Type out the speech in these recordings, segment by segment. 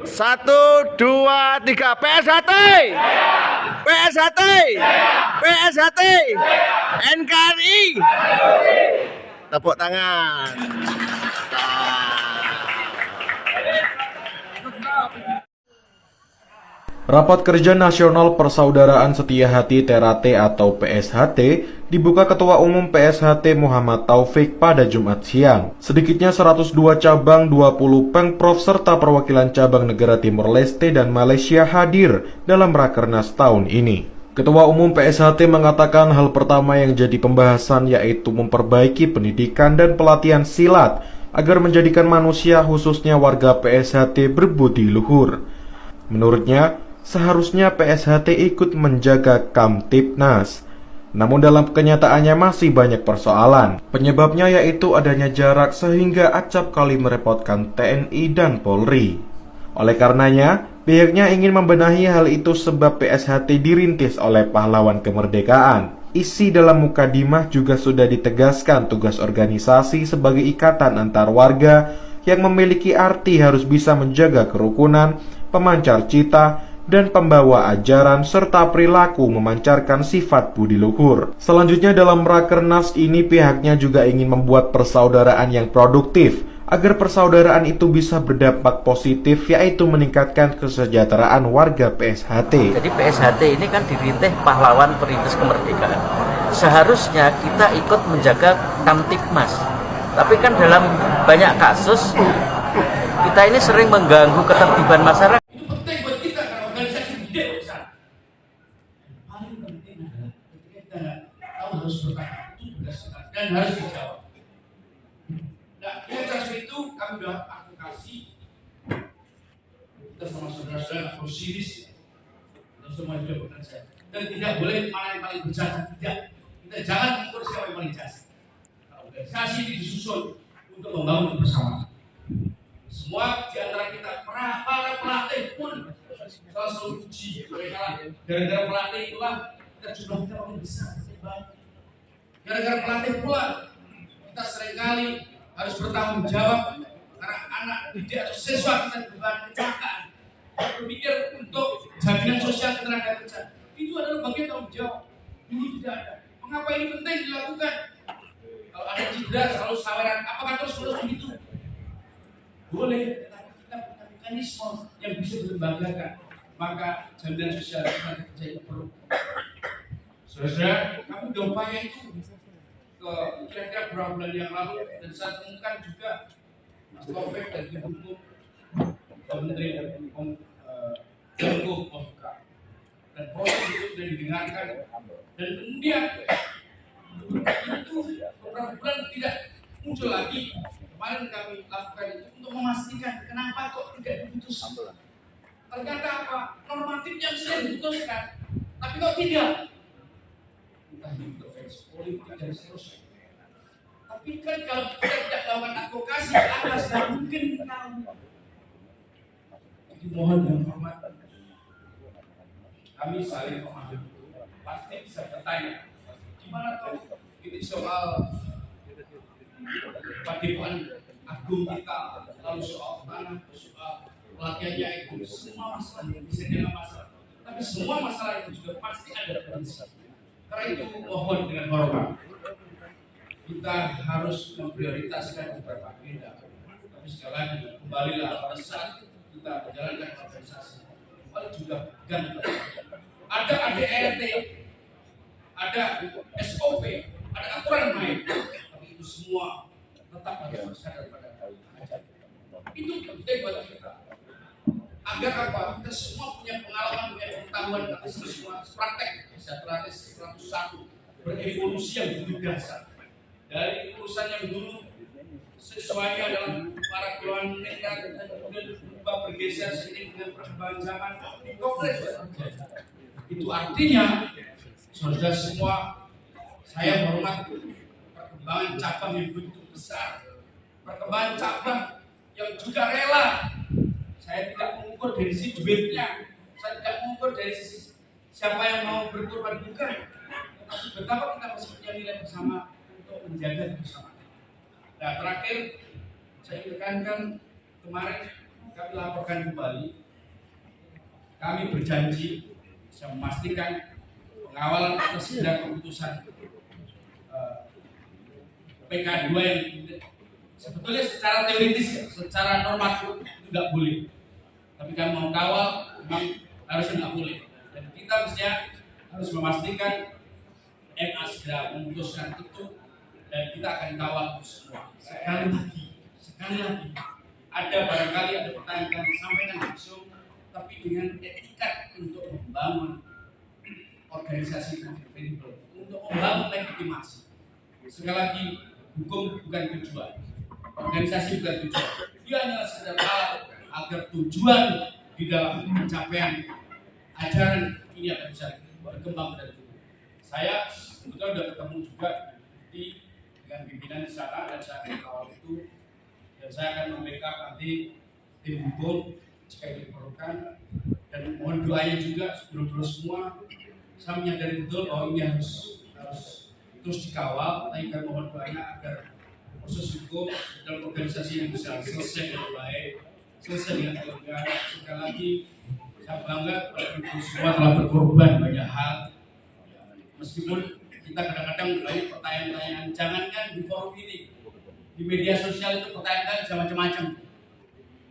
Satu, dua, tiga. PSHT, PSHT, PSHT, NKRI. Tepuk tangan. Rapat Kerja Nasional Persaudaraan Setia Hati Terate atau PSHT dibuka Ketua Umum PSHT Muhammad Taufik pada Jumat siang. Sedikitnya 102 cabang, 20 pengprov serta perwakilan cabang negara Timor Leste dan Malaysia hadir dalam Rakernas tahun ini. Ketua Umum PSHT mengatakan hal pertama yang jadi pembahasan yaitu memperbaiki pendidikan dan pelatihan silat agar menjadikan manusia khususnya warga PSHT berbudi luhur. Menurutnya, seharusnya PSHT ikut menjaga Kamtibnas. Namun dalam kenyataannya masih banyak persoalan. Penyebabnya yaitu adanya jarak sehingga acap kali merepotkan TNI dan Polri. Oleh karenanya, pihaknya ingin membenahi hal itu sebab PSHT dirintis oleh pahlawan kemerdekaan. Isi dalam mukadimah juga sudah ditegaskan tugas organisasi sebagai ikatan antar warga yang memiliki arti harus bisa menjaga kerukunan, pemancar cita, dan pembawa ajaran serta perilaku memancarkan sifat budi luhur. Selanjutnya dalam Rakernas ini pihaknya juga ingin membuat persaudaraan yang produktif agar persaudaraan itu bisa berdampak positif yaitu meningkatkan kesejahteraan warga PSHT. Jadi PSHT ini kan dirintis pahlawan perintis kemerdekaan. Seharusnya kita ikut menjaga Kamtibmas. Tapi kan dalam banyak kasus kita ini sering mengganggu ketertiban masyarakat. Harus bertanya, itu tugas kita dan harus dijawab. Nah, atas itu kami sudah advokasi kita sama saudara-saudara prosilis dan semua juga bekerja dan tidak boleh mana yang paling berjasa, tidak. Kita jangan mengukur siapa yang paling jasa. Organisasi ini disusun untuk membangun bersama. Semua di antara kita para pelatih pun salah satu uji mereka gara-gara pelatih itulah kita jumlah kita makin besar. Gara-gara pelatih pula kita seringkali harus bertanggung jawab karena anak didik atau siswa kita bukan kecelakaan. Berpikir untuk jaminan sosial ketenaga kerja itu adalah bagian tanggung jawab. Ini tidak ada. Mengapa ini penting dilakukan? Kalau ada cedera selalu saweran, apakah terus begitu? Boleh, tetapi kita punya mekanisme yang bisa dilembagakan. Maka jaminan sosial ketenaga kerja itu perlu. Saudara, kami sudah upaya itu ke kira-kira beberapa bulan yang lalu dan saya temukan juga Mas Taufik dan Ibu Menteri Menko Polhukam dan proses itu sudah didengarkan dan kemudian itu beberapa bulan tidak muncul lagi. Kemarin kami lakukan itu untuk memastikan kenapa kok tidak diputus. Ternyata apa? Normatif yang sudah diputuskan, tapi kok tidak? Entah intervensi politik dan seterusnya. Tapi kan kalau kita tidak melakukan advokasi, apa sudah mungkin tahu. Jadi mohon dengan hormat, kami saling memahami. Pasti bisa bertanya, gimana toh ini soal Padepokan Agung kita, lalu soal tanah, soal pelatihannya itu, semua masalah bisa dianggap masalah. Tapi semua masalah itu juga pasti ada prinsip. Karena itu mohon dengan hormat, kita harus memprioritaskan beberapa agenda. Tapi sekali lagi, kembalilah pada saat kita menjalankan organisasi, kembali juga ganti. Ada ADRT, ada SOP, ada aturan main, tapi itu semua tetap harus bersandar pada ajaran. Itu penting buat kita. Agar apa? Kita semua punya pengalaman, punya pengetahuan, tapi semua praktek kesejahteraan 101 berevolusi yang begitu dasar. Dari urusan yang dulu sesuai dalam para keluhan nekat dan kemudian berubah bergeser seiring dengan perkembangan zaman, progres. Itu artinya, saudara semua, saya hormat perkembangan cabang yang begitu besar, perkembangan cabang yang juga rela. Saya tidak mengukur dari sisi duitnya, saya tidak mengukur dari sisi siapa yang mau berkorban, bukan. Tetapi betapa kita masih punya nilai bersama untuk menjaga bersama. Nah, terakhir saya tekankan kemarin kami laporkan kembali. Kami berjanji bisa memastikan pengawalan atas segala keputusan PK2 yang sebetulnya secara teoritis ya, secara normatif itu nggak boleh. Tapi kami mau kawal, memang harusnya nggak boleh. Dan kita mestinya harus memastikan MA segera memutuskan itu, dan kita akan kawal itu semua. Sekali lagi, ada barangkali ada pertanyaan yang disampaikan langsung, tapi dengan etikat untuk membangun organisasi yang kredibel, untuk membangun legitimasi. Sekali lagi, hukum bukan tujuan, organisasi bukan tujuan. Dia hanya sekedar alat agar tujuan di dalam pencapaian ajaran ini akan bisa berkembang dan tumbuh. Saya sebetulnya sudah ketemu juga dengan pimpinan di sana, dan saya akan kawal itu, dan saya akan membackup nanti tim hukum jika diperlukan, dan mohon doanya juga sebelum semua. Saya menyadari betul bahwa ini harus terus dikawal, tapi kami mohon doanya agar proses hukum dalam organisasi yang bisa selesai dengan baik, selesai dengan elegan. Sekali lagi, saya bangga pada kita semua telah berkorban banyak hal. Meskipun kita kadang-kadang banyak pertanyaan-pertanyaan, jangankan di forum ini, di media sosial itu pertanyaan bisa macam-macam.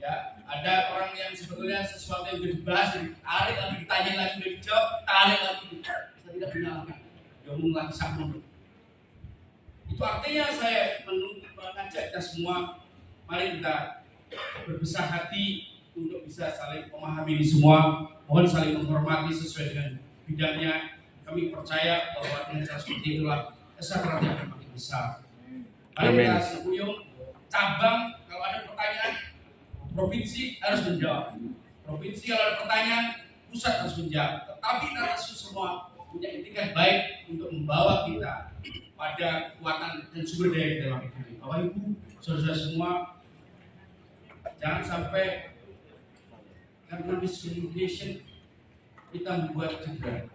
Ya, ada orang yang sebetulnya sesuatu yang sudah dibahas, tarik lagi, ditanya lagi, sudah dijawab, tarik lagi. Saya tidak menyalahkan, diomong lagi sama. Itu artinya saya mengajak kita semua, mari kita berbesar hati untuk bisa saling memahami ini semua. Mohon saling menghormati sesuai dengan bidangnya. Kami percaya bahwa dengan cara seperti itulah kesadaran akan makin besar. Mari kita sekuyung, cabang kalau ada pertanyaan, provinsi harus menjawab. Provinsi kalau ada pertanyaan, pusat harus menjawab. Tetapi kita semua punya etikat baik untuk membawa kita pada kekuatan dan sumber daya di dalam negeri. Bapak Ibu, saudara semua, jangan sampai karena miscommunication kita membuat juga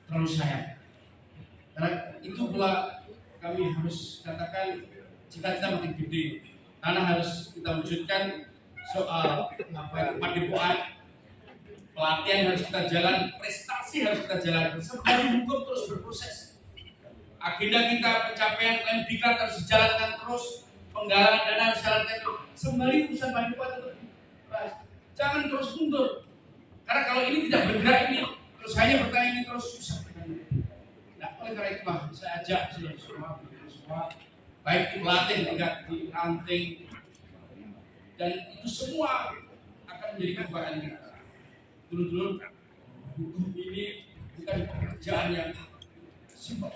terlalu sayang. Karena itu pula kami harus katakan cita-cita makin gede. Karena harus kita wujudkan soal padepokan, pelatihan harus kita jalan, prestasi harus kita jalan. Sebelum hukum terus berproses. Agenda kita pencapaian MDK harus dijalankan terus, penggalangan dana harus dijalankan terus. Sembari urusan padepokan itu jangan terus mundur. Karena kalau ini tidak bergerak ini, terus hanya bertanya ini terus susah. Nah, oleh karena itu saya ajak semua, baik di pelatih, tingkat di ranting, dan itu semua akan menjadi kebanggaan kita. Dulu hukum ini bukan pekerjaan yang simpel.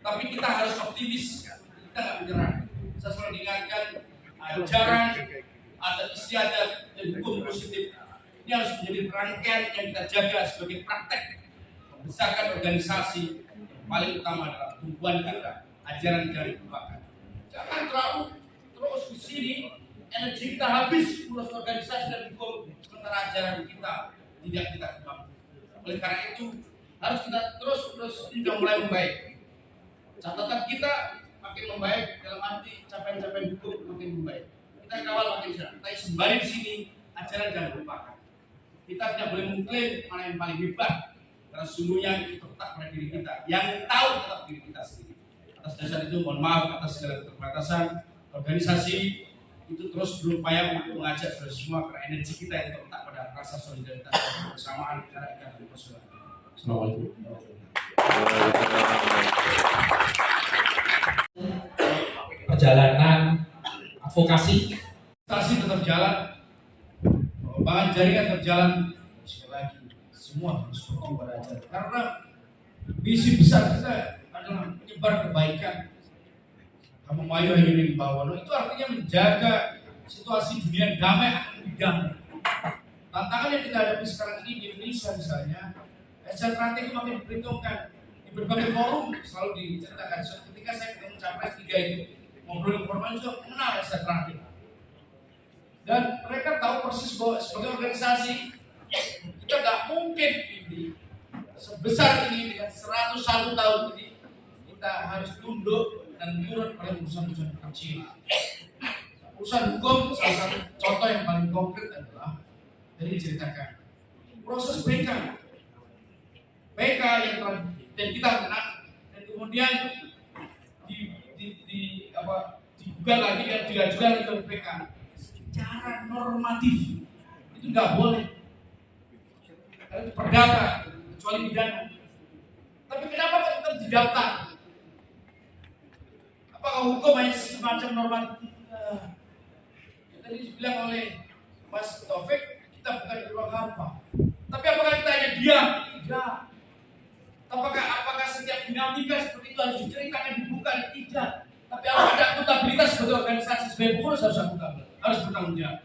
Tapi kita harus optimis, kita nggak menyerah. Saya selalu diingatkan ajaran atau istiadat dan hukum positif ini harus menjadi rangkaian yang kita jaga sebagai praktek membesarkan organisasi. Yang paling utama adalah tumpuan kita, ajaran dari kebakan. Jangan terlalu terus di sini energi kita habis urus organisasi dan hukum, sementara ajaran kita tidak kita kembangkan. Oleh karena itu harus kita terus sudah mulai membaik. Catatan kita makin membaik dalam arti capaian-capaian hukum makin membaik. Kita kawal makin jalan. Tapi sembari di sini ajaran jangan lupakan. Kita tidak boleh mengklaim mana yang paling hebat. Karena sesungguhnya itu terletak pada diri kita. Yang tahu tetap diri kita sendiri. Atas dasar itu mohon maaf atas segala keterbatasan. Organisasi itu terus berupaya untuk mengajak saudara semua karena energi kita yang terletak pada rasa solidaritas dan kebersamaan karena ikatan persaudaraan. Assalamualaikum warahmatullahi wabarakatuh. Perjalanan advokasi tetap jalan, pengembangan jaringan tetap jalan. Sekali lagi, semua harus bertumbuh pada ajaran. Karena misi besar kita adalah menyebar kebaikan. Kamu mayu ini bawono itu artinya menjaga situasi dunia damai akan lebih damai. Tantangan yang kita hadapi sekarang ini di Indonesia misalnya, SR itu makin diperhitungkan di berbagai forum selalu diceritakan. Ketika saya ketemu capres 3 itu ngobrol informal juga mengenal SR. Dan mereka tahu persis bahwa sebagai organisasi kita nggak mungkin ini sebesar ini dengan 101 tahun ini kita harus tunduk dan turun pada urusan-urusan kecil. urusan hukum, salah satu contoh yang paling konkret adalah dari diceritakan proses PK yang telah dan kita menang dan kemudian dibuka lagi dan diajukan lagi oleh PK. Secara normatif itu nggak boleh, karena itu perdata kecuali pidana. Tapi kenapa kok tetap didaftar? Apakah hukum hanya semacam normatif? Tadi dibilang oleh Mas Taufik, kita bukan di ruang hampa. Tapi apakah kita hanya diam? Tidak. Apakah setiap dinamika seperti itu harus diceritakan, dibuka? Tidak. Tapi kalau ada akuntabilitas sebagai organisasi, sebagai pengurus harus akuntabilitas, harus bertanggung jawab.